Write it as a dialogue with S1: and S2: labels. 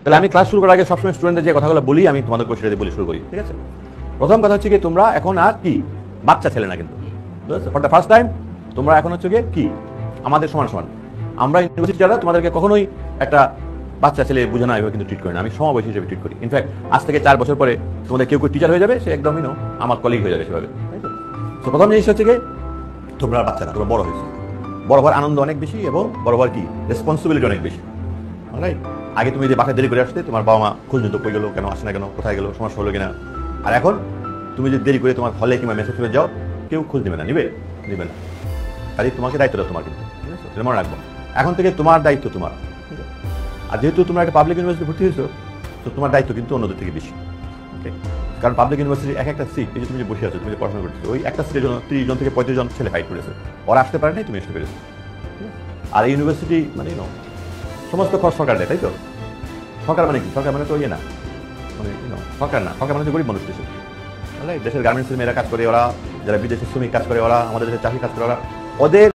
S1: তাহলে আমি ক্লাস শুরু করার আগে সবসময় স্টুডেন্টদের যে কথাগুলো বলি আমি তোমাদের সেটা বলে শুরু করি, ঠিক আছে? প্রথম কথা হচ্ছে কি, তোমরা এখন আর কি বাচ্চা ছেলে না, কিন্তু ফর দ্য ফার্স্ট টাইম তোমরা এখন হচ্ছে কি আমাদের সমান সমান। আমরা ইউনিভার্সিটি যারা তোমাদেরকে কখনোই একটা বাচ্চা ছেলে বুঝে না এভাবে কিন্তু ট্রিট করি না, আমি সমবয়সী হিসেবে ট্রিট করি। ইনফ্যাক্ট আজ থেকে 4 বছর পরে তোমাদের কেউ টিচার হয়ে যাবে, সে একদমই আমার কলিগ হয়ে যাবে সেভাবে, তাই তো? তো প্রথম জিনিস হচ্ছে কি, তোমরা বাচ্চা না, তোমরা বড় হয়েছে। বড় হওয়ার আনন্দ অনেক বেশি এবং বড় হওয়ার কি রেসপন্সিবিলিটি অনেক বেশি, রাইট? আগে তুমি যে বাসায় দেরি করে আসতে, তোমার বাবা মা খোঁজ নিত, কই গেলো, কেন আসে না, কেন কোথায় গেলো, সমস্যা হলো কিনা। আর এখন তুমি যদি দেরি করে তোমার হলে কিংবা মেসেজ করে যাও, কেউ খোঁজ নেবে না, নিবে না। কাজে তোমাকে দায়িত্বটা তোমার, কিন্তু ঠিক আছে, মনে রাখবো এখন থেকে তোমার দায়িত্ব তোমার, ঠিক আছে? আর যেহেতু তোমরা একটা পাবলিক ইউনিভার্সিটি ভর্তি হয়েছো, তো তোমার দায়িত্ব কিন্তু অন্যদের থেকে বেশি, ওকে? কারণ পাবলিক ইউনিভার্সিটির একটা সিট, এই যে তুমি যে বসে আছো, তুমি যে পড়াশোনা করছো, ওই একটা সিটের জন্য 30 জন থেকে 35 জন ছেলে ফাইট করেছে। ওরা আসতে পারে নাই, তুমি আসতে পেরেছো। আর এই ইউনিভার্সিটি মানে সমস্ত খরচ সরকার দেয়, তাই তো? সরকার মানে কি? সরকার মানে তো ইয়ে না, মানে সরকার না, সরকার মানে গরিব মানুষ দেশে, দেশের গার্মেন্টসের মেয়েরা কাজ করে, ওরা যারা বিদেশে শ্রমিক কাজ করে, ওরা আমাদের দেশে চাকরি কাজ করে, ওরা ওদের